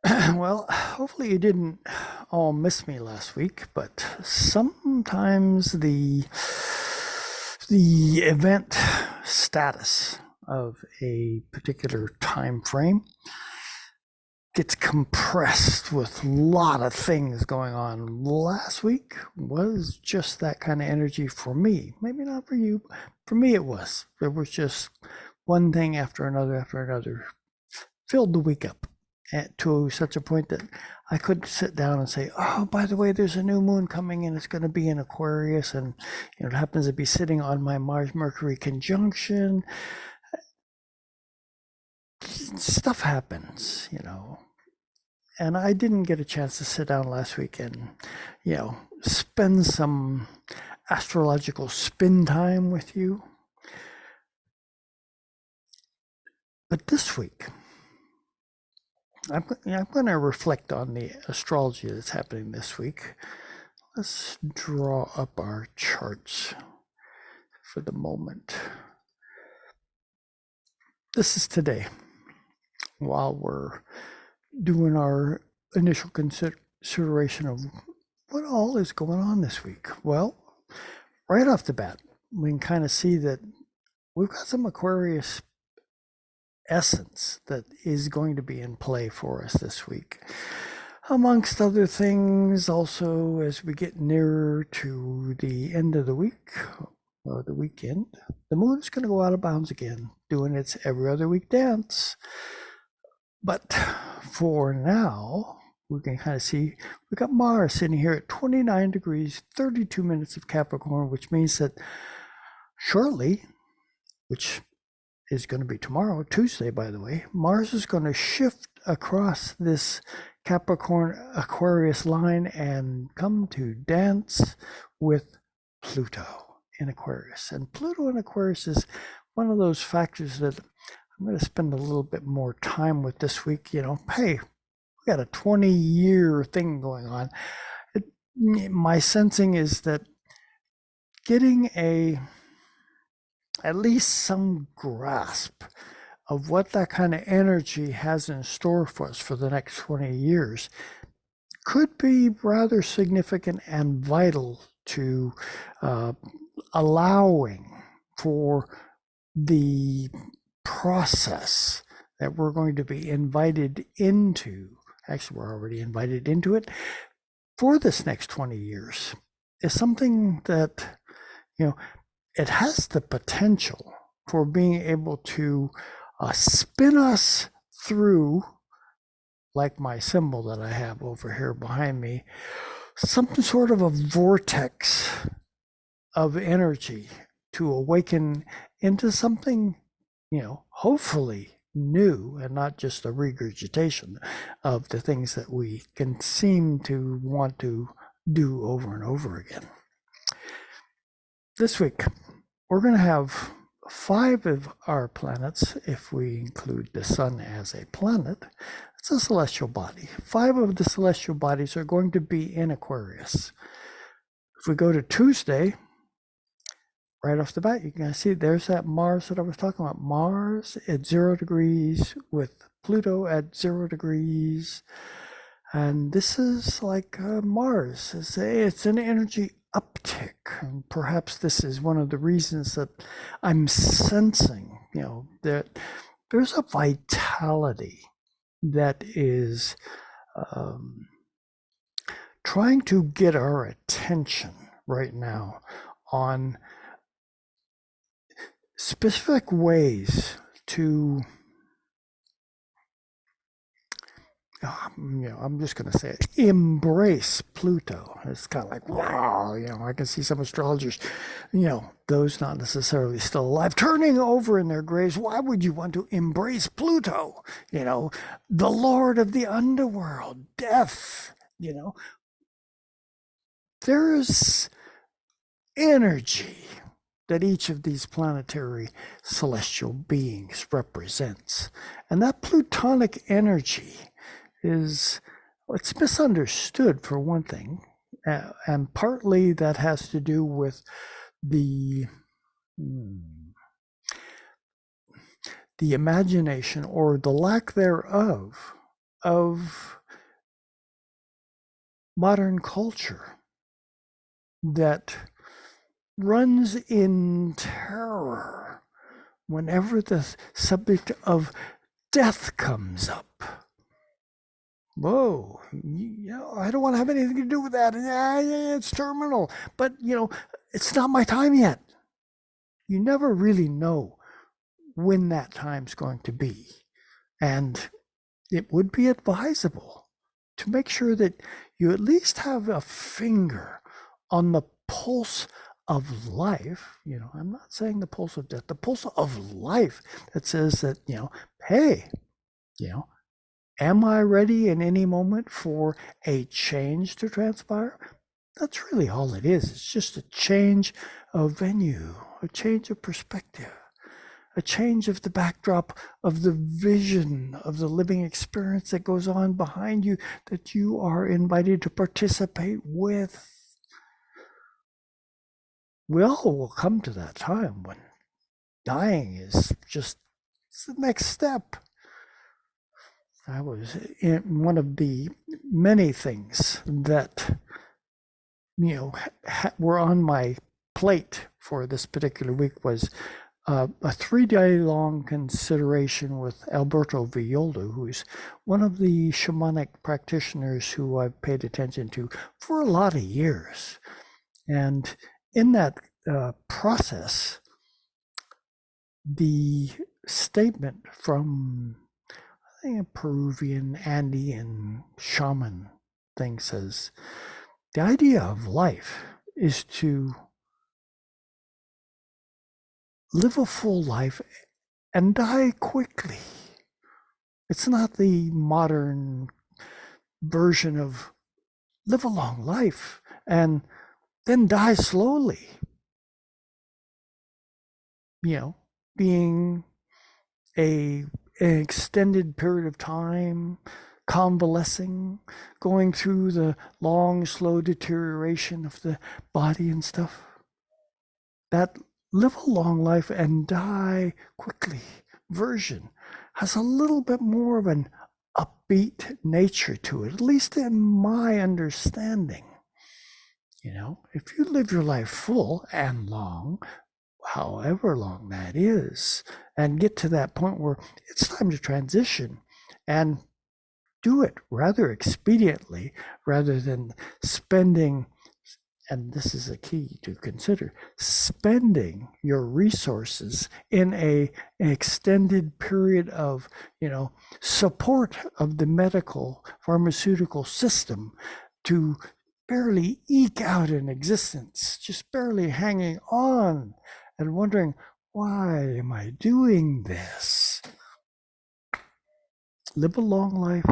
Well, hopefully you didn't all miss me last week, but sometimes the event status of a particular time frame gets compressed with a lot of things going on. Last week was just that kind of energy for me. Maybe not for you. For me, it was. There was just one thing after another filled the week up to such a point that I could sit down and say, "Oh, by the way, there's a new moon coming and it's going to be in Aquarius, and it happens to be sitting on my Mars Mercury conjunction." Stuff happens. And I didn't get a chance to sit down last week and, spend some astrological spin time with you. But this week, I'm going to reflect on the astrology that's happening this week. Let's draw up our charts for the moment. This is today, while we're doing our initial consideration of what all is going on this week. Well, right off the bat, we can kind of see that we've got some Aquarius essence that is going to be in play for us this week. Amongst other things, also, as we get nearer to the end of the week, or the weekend, the moon is going to go out of bounds again, doing its every other week dance. But for now, we can kind of see we got Mars sitting here at 29 degrees, 32 minutes of Capricorn, which means that shortly, which is going to be tomorrow, Tuesday, by the way, Mars is going to shift across this Capricorn Aquarius line and come to dance with Pluto in Aquarius. And Pluto in Aquarius is one of those factors that I'm going to spend a little bit more time with this week. Hey, we got a 20-year thing going on. My sensing is that getting at least some grasp of what that kind of energy has in store for us for the next 20 years could be rather significant and vital to allowing for the process that we're going to be invited into. Actually, we're already invited into it for this next 20 years. Is something that, it has the potential for being able to spin us through, like my symbol that I have over here behind me, some sort of a vortex of energy to awaken into something, hopefully new and not just a regurgitation of the things that we can seem to want to do over and over again. This week, we're going to have 5 of our planets, if we include the sun as a planet. It's a celestial body. 5 of the celestial bodies are going to be in Aquarius. If we go to Tuesday, right off the bat, you can see there's that Mars that I was talking about. Mars at 0 degrees with Pluto at 0 degrees. And this is like Mars. It's an energy uptick. And perhaps this is one of the reasons that I'm sensing, that there's a vitality that is trying to get our attention right now on specific ways to, I'm just going to say it, embrace Pluto. It's kind of like, wow, I can see some astrologers, those not necessarily still alive, turning over in their graves. Why would you want to embrace Pluto? The Lord of the underworld, death, there's energy that each of these planetary celestial beings represents. And that Plutonic energy it's misunderstood for one thing, and partly that has to do with the imagination or the lack thereof of modern culture that runs in terror whenever the subject of death comes up. Whoa, I don't want to have anything to do with that. Yeah, it's terminal. But, it's not my time yet. You never really know when that time's going to be. And it would be advisable to make sure that you at least have a finger on the pulse of life. I'm not saying the pulse of death, the pulse of life that says that, hey, am I ready in any moment for a change to transpire? That's really all it is. It's just a change of venue, a change of perspective, a change of the backdrop of the vision of the living experience that goes on behind you that you are invited to participate with. We all will come to that time when dying is just the next step. I was in one of the many things that, were on my plate for this particular week was a 3-day long consideration with Alberto Villoldo, who's one of the shamanic practitioners who I've paid attention to for a lot of years. And in that process, the statement from a Peruvian Andean shaman thing says, the idea of life is to live a full life and die quickly. It's not the modern version of live a long life and then die slowly. Being an extended period of time, convalescing, going through the long, slow deterioration of the body and stuff. That live a long life and die quickly version has a little bit more of an upbeat nature to it, at least in my understanding. If you live your life full and long, however long that is, and get to that point where it's time to transition and do it rather expediently rather than spending, and this is a key to consider, spending your resources in an extended period of, support of the medical pharmaceutical system to barely eke out an existence, just barely hanging on and wondering, why am I doing this? Live a long life,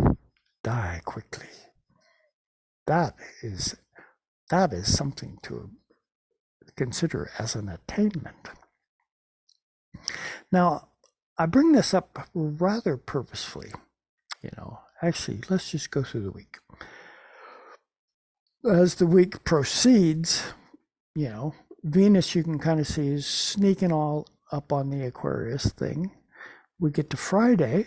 die quickly. That is something to consider as an attainment. Now, I bring this up rather purposefully. Actually, let's just go through the week. As the week proceeds, Venus, you can kind of see, is sneaking all up on the Aquarius thing. We get to Friday.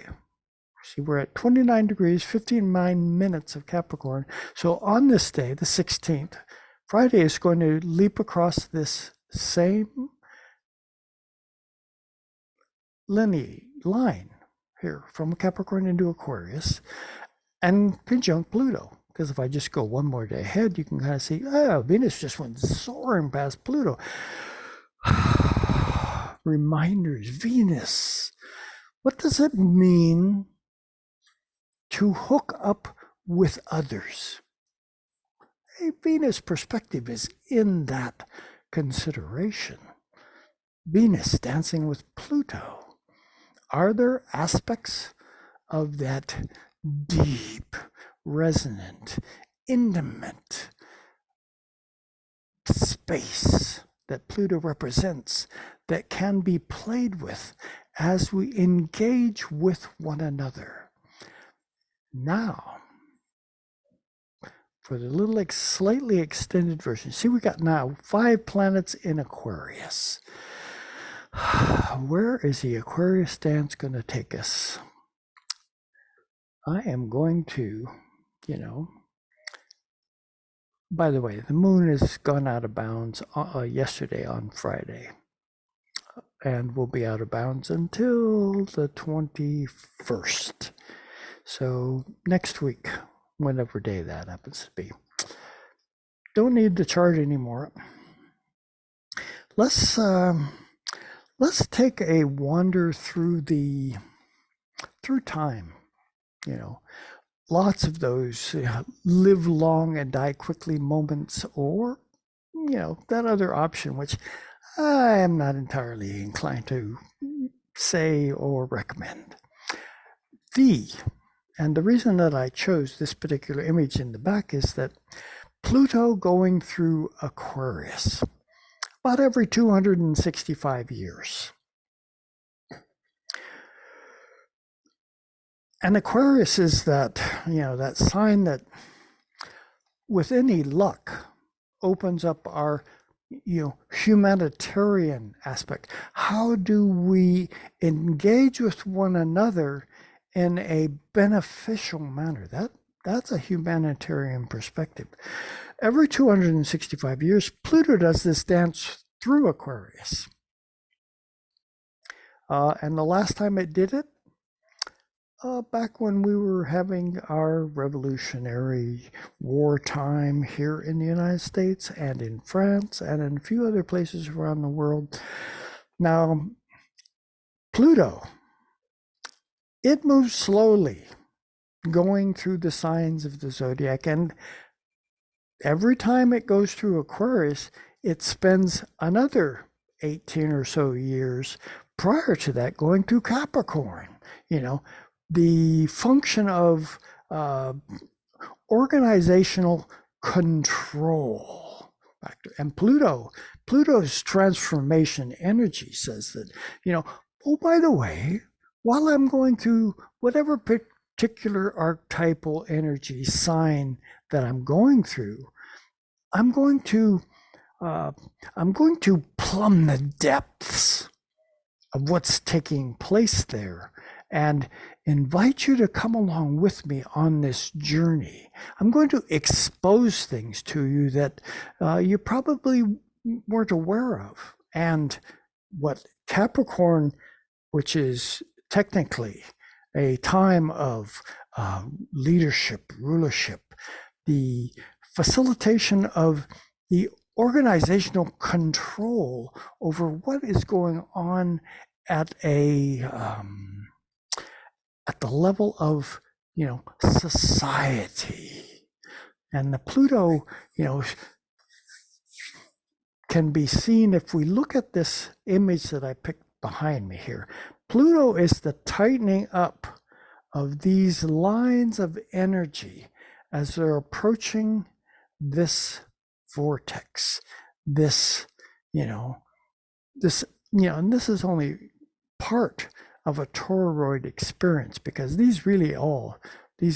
See, we're at 29 degrees, 59 minutes of Capricorn. So on this day, the 16th, Friday is going to leap across this same line here from Capricorn into Aquarius and conjunct Pluto. Because if I just go one more day ahead, you can kind of see, Venus just went soaring past Pluto. Reminders, Venus. What does it mean to hook up with others? A Venus perspective is in that consideration. Venus dancing with Pluto. Are there aspects of that deep, resonant, intimate space that Pluto represents that can be played with as we engage with one another? Now, for the little slightly extended version, see, we got now 5 planets in Aquarius. Where is the Aquarius dance going to take us? I am going to, you know, by the way, the moon has gone out of bounds yesterday on Friday and will be out of bounds until the 21st. So next week, whatever day that happens to be. Don't need the chart anymore. Let's take a wander through time. You know, lots of those live long and die quickly moments, or that other option, which I am not entirely inclined to say or recommend. And the reason that I chose this particular image in the back is that Pluto going through Aquarius about every 265 years. And Aquarius is that sign that with any luck opens up our humanitarian aspect. How do we engage with one another in a beneficial manner? That's a humanitarian perspective. Every 265 years, Pluto does this dance through Aquarius. And the last time it did it, back when we were having our Revolutionary War time here in the United States and in France and in a few other places around the world. Now, Pluto, it moves slowly, going through the signs of the zodiac, and every time it goes through Aquarius, it spends another 18 or so years prior to that going through Capricorn. The function of organizational control factor. And Pluto's transformation energy says that, oh, by the way, while I'm going through whatever particular archetypal energy sign that I'm going through, I'm going to plumb the depths of what's taking place there and invite you to come along with me on this journey. I'm going to expose things to you that you probably weren't aware of. And what Capricorn, which is technically a time of leadership, rulership, the facilitation of the organizational control over what is going on at at the level of society. And the Pluto can be seen if we look at this image that I picked behind me here. Pluto is the tightening up of these lines of energy as they're approaching this vortex, and this is only part of a toroid experience, because these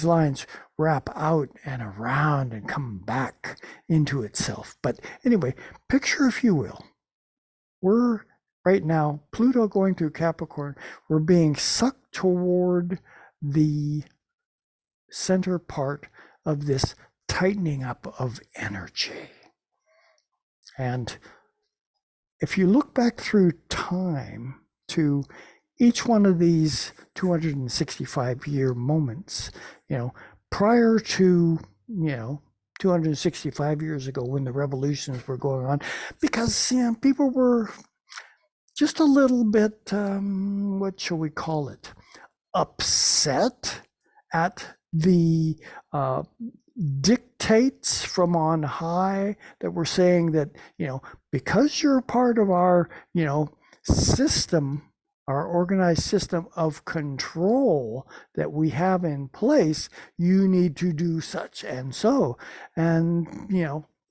lines wrap out and around and come back into itself. But anyway, picture, if you will, we're right now, Pluto going through Capricorn, we're being sucked toward the center part of this tightening up of energy. And if you look back through time to each one of these 265-year moments, prior to, 265 years ago when the revolutions were going on, because, people were just a little bit, what shall we call it, upset at the dictates from on high that were saying that, because you're part of our, system, our organized system of control that we have in place, you need to do such and so. And,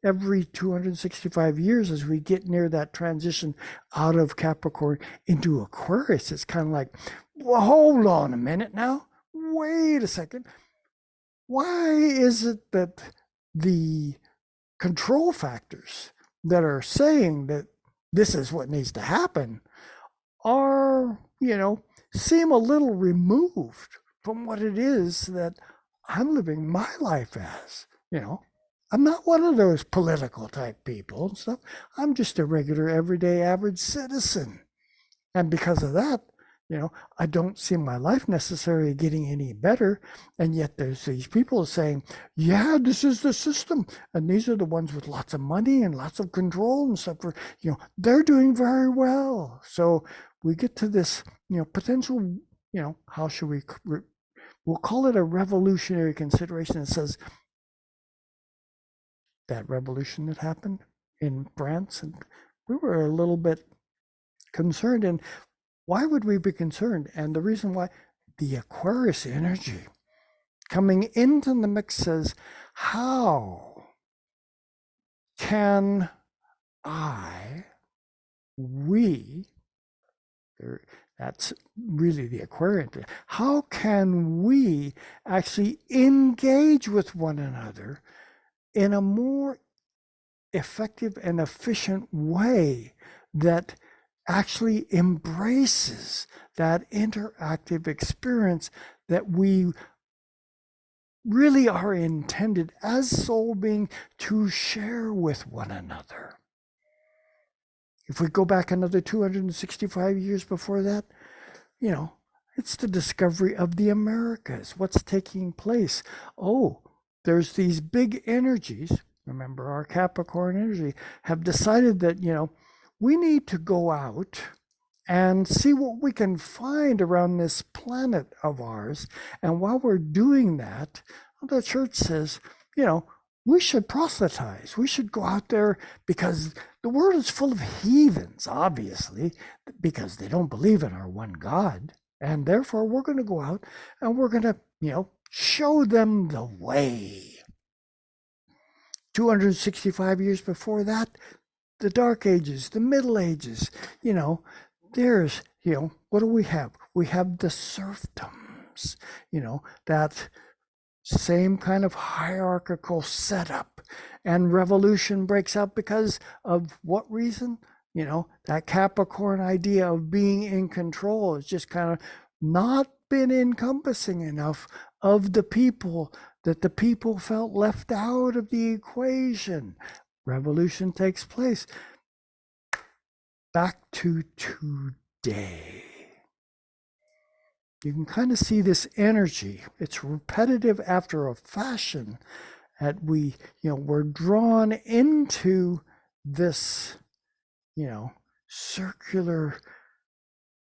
every 265 years, as we get near that transition out of Capricorn into Aquarius, it's kind of like, well, hold on a minute now. Wait a second. Why is it that the control factors that are saying that this is what needs to happen are, seem a little removed from what it is that I'm living my life as. You know, I'm not one of those political type people and stuff. I'm just a regular, everyday, average citizen. And because of that, I don't see my life necessarily getting any better. And yet there's these people saying, yeah, this is the system. And these are the ones with lots of money and lots of control and stuff. They're doing very well. So we get to this, potential, how should we'll call it a revolutionary consideration. It says that revolution that happened in France, and we were a little bit concerned. And why would we be concerned? And the reason why, the Aquarius energy coming into the mix says, how can we, that's really the Aquarian thing, how can we actually engage with one another in a more effective and efficient way that actually embraces that interactive experience that we really are intended as soul being to share with one another. If we go back another 265 years before that, it's the discovery of the Americas. What's taking place? Oh, there's these big energies. Remember, our Capricorn energy have decided that, we need to go out and see what we can find around this planet of ours. And while we're doing that, the church says, we should proselytize. We should go out there because the world is full of heathens, obviously, because they don't believe in our one God. And therefore, we're going to go out and we're going to, show them the way. 265 years before that, the Dark Ages, the Middle Ages, there's, what do we have? We have the serfdoms, that same kind of hierarchical setup. And revolution breaks out because of what reason? That Capricorn idea of being in control is just kind of not been encompassing enough of the people, that the people felt left out of the equation. Revolution takes place. Back to today. You can kind of see this energy. It's repetitive after a fashion that we're drawn into this, circular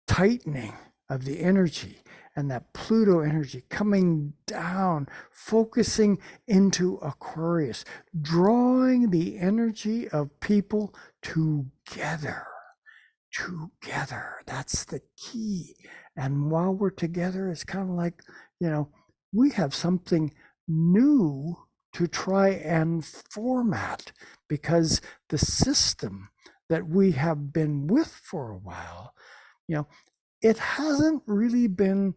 tightening of the energy, and that Pluto energy coming down, focusing into Aquarius, drawing the energy of people together. That's the key. And while we're together, it's kind of like, we have something new to try and format, because the system that we have been with for a while, it hasn't really been,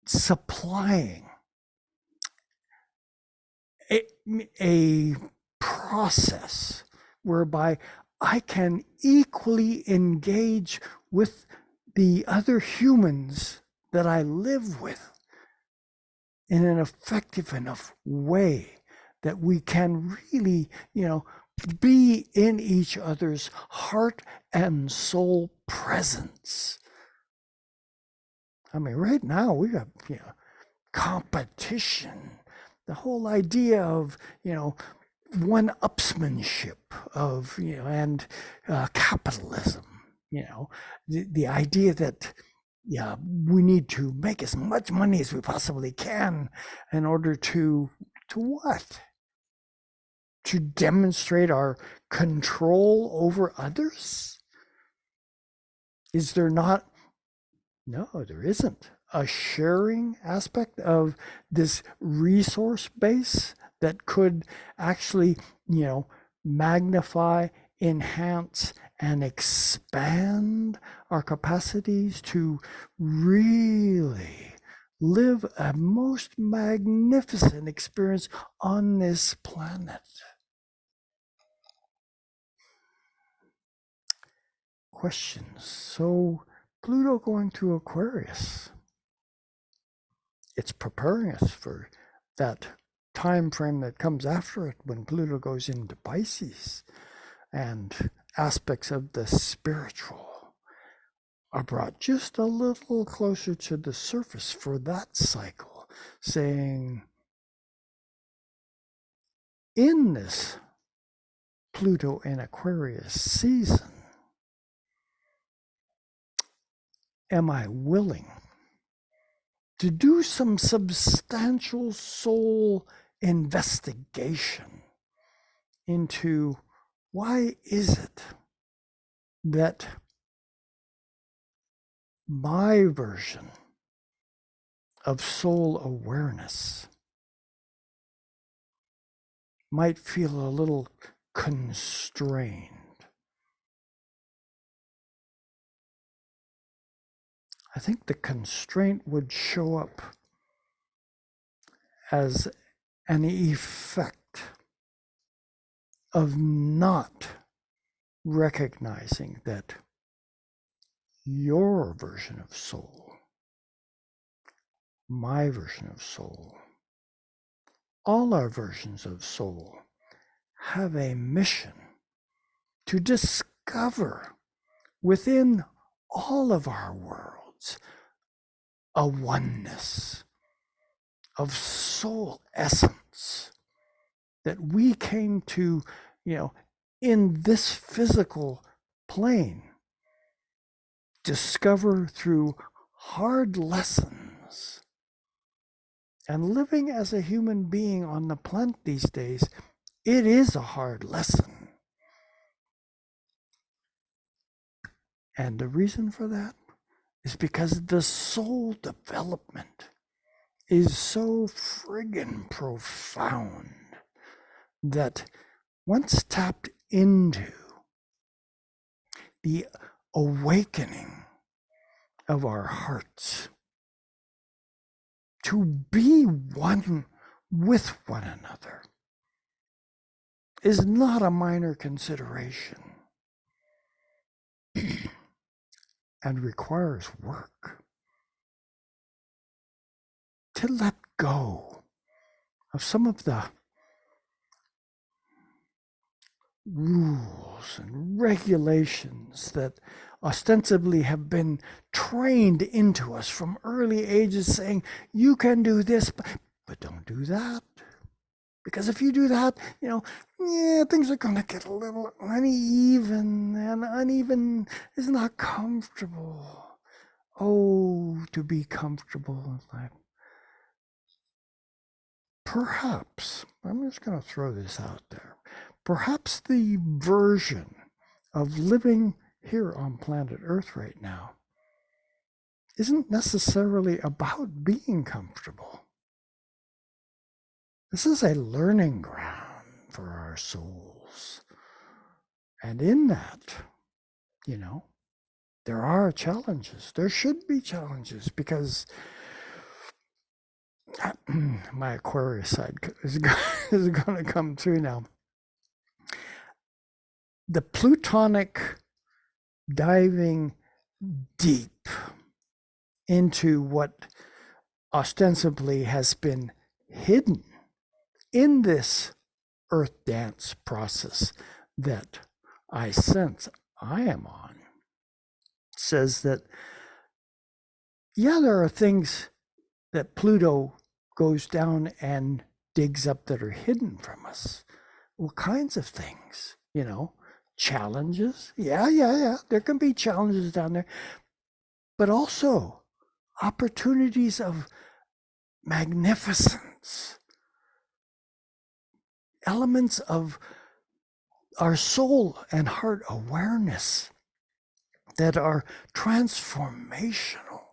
supplying a process whereby I can equally engage with the other humans that I live with in an effective enough way that we can really, be in each other's heart and soul presence. I mean, right now we have, competition, the whole idea of, one-upsmanship of, and capitalism, the idea that, we need to make as much money as we possibly can in order to what? To demonstrate our control over others? Is there not? No, there isn't a sharing aspect of this resource base that could actually, magnify, enhance, and expand our capacities to really live a most magnificent experience on this planet. Questions. So Pluto going to Aquarius. it's preparing us for that time frame that comes after it when Pluto goes into Pisces, and aspects of the spiritual are brought just a little closer to the surface for that cycle, saying, in this Pluto in Aquarius season, am I willing to do some substantial soul investigation into why is it that my version of soul awareness might feel a little constrained? I think the constraint would show up as an effect of not recognizing that your version of soul, my version of soul, all our versions of soul have a mission to discover within all of our worlds a oneness of soul essence that we came to, in this physical plane, discover through hard lessons. And living as a human being on the planet these days, it is a hard lesson. And the reason for that is because the soul development is so friggin' profound that once tapped into the awakening of our hearts to be one with one another is not a minor consideration and requires work to let go of some of the rules and regulations that ostensibly have been trained into us from early ages, saying, you can do this, but don't do that. Because if you do that, things are going to get a little uneven, and uneven is not comfortable. Oh, to be comfortable in life. Perhaps, I'm just going to throw this out there, perhaps the version of living here on planet Earth right now isn't necessarily about being comfortable. This is a learning ground for our souls. And in that, there are challenges. There should be challenges, because my Aquarius side is going to come through now. The Plutonic diving deep into what ostensibly has been hidden in this earth dance process that I sense I am on, says that, there are things that Pluto goes down and digs up that are hidden from us. What kinds of things? Challenges. Yeah. There can be challenges down there, but also opportunities of magnificence, elements of our soul and heart awareness that are transformational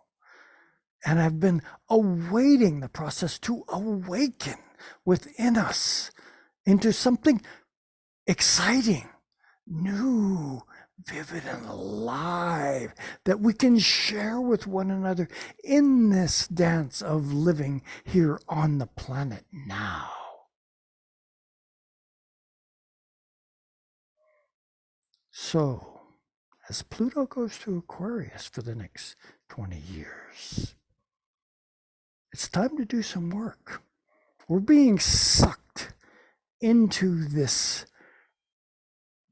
and have been awaiting the process to awaken within us into something exciting, new, vivid, and alive that we can share with one another in this dance of living here on the planet now. So, as Pluto goes to Aquarius for the next 20 years, it's time to do some work. We're being sucked into this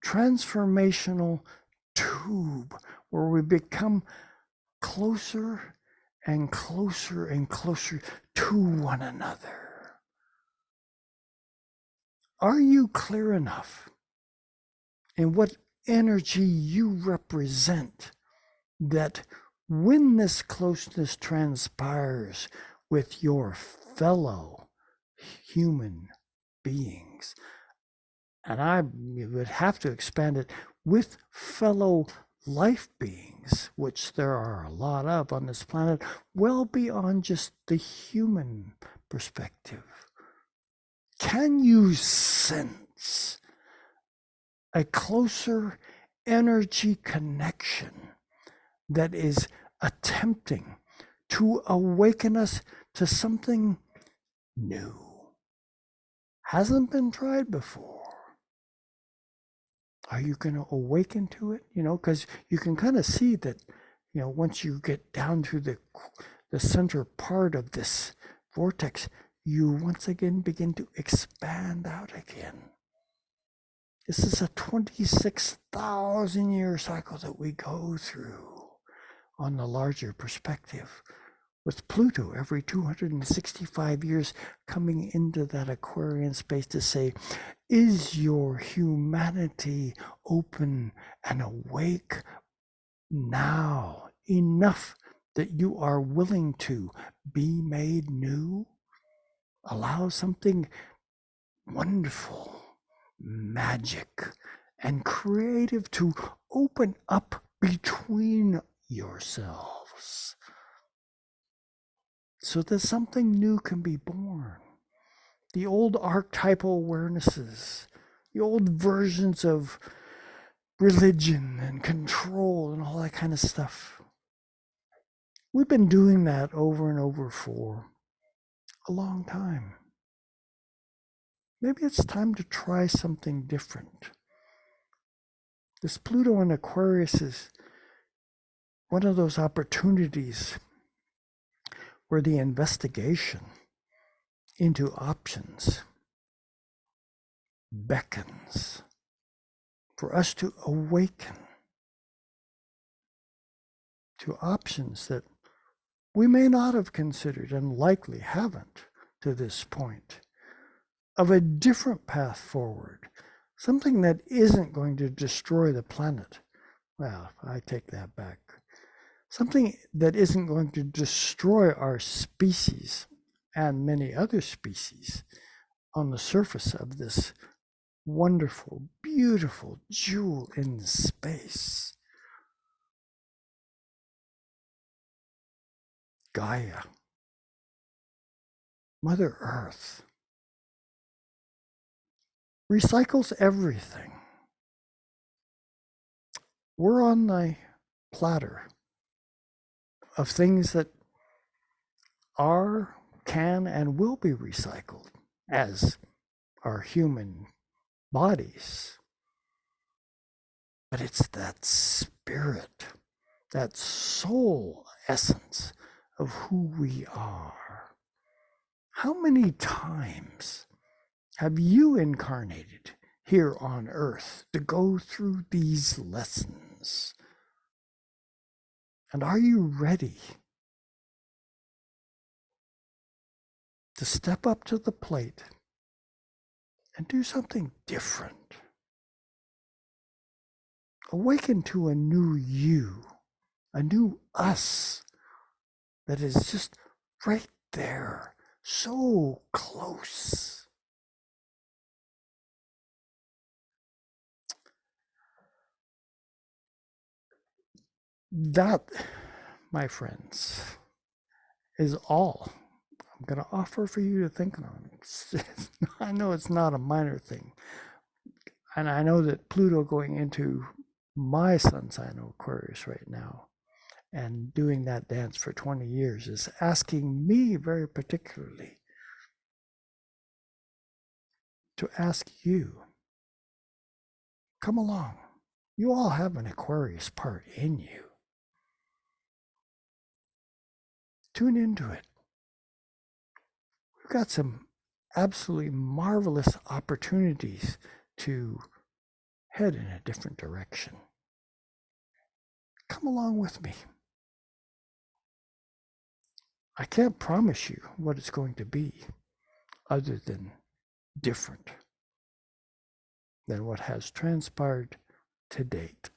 transformational tube where we become closer and closer and closer to one another. Are you clear enough in what energy you represent that when this closeness transpires with your fellow human beings, and I would have to expand it with fellow life beings, which there are a lot of on this planet, well beyond just the human perspective. Can you sense a closer energy connection that is attempting to awaken us to something new? Hasn't been tried before. Are you going to awaken to it? Because you can kind of see that, once you get down to the center part of this vortex, you once again begin to expand out again. This is a 26,000 year cycle that we go through on the larger perspective, with Pluto every 265 years coming into that Aquarian space to say, is your humanity open and awake now enough that you are willing to be made new? Allow something wonderful, magic, and creative to open up between yourselves so that something new can be born. The old archetypal awarenesses, the old versions of religion and control and all that kind of stuff. We've been doing that over and over for a long time. Maybe it's time to try something different. This Pluto in Aquarius is one of those opportunities where the investigation into options beckons for us to awaken to options that we may not have considered and likely haven't to this point, of a different path forward, something that isn't going to destroy the planet. Well, I take that back. Something that isn't going to destroy our species and many other species on the surface of this wonderful, beautiful jewel in space. Gaia, Mother Earth, recycles everything. We're on the platter of things that are, can, and will be recycled as our human bodies. But it's that spirit, that soul essence of who we are. How many times have you incarnated here on Earth to go through these lessons? And are you ready to step up to the plate and do something different? Awaken to a new you, a new us that is just right there, so close. That, my friends, is all I'm going to offer for you to think on. I know it's not a minor thing. And I know that Pluto going into my sun sign of Aquarius right now and doing that dance for 20 years is asking me very particularly to ask you, come along. You all have an Aquarius part in you. Tune into it. we've got some absolutely marvelous opportunities to head in a different direction. Come along with me. I can't promise you what it's going to be other than different than what has transpired to date.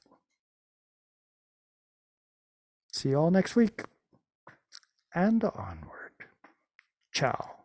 See you all next week and onward. Ciao.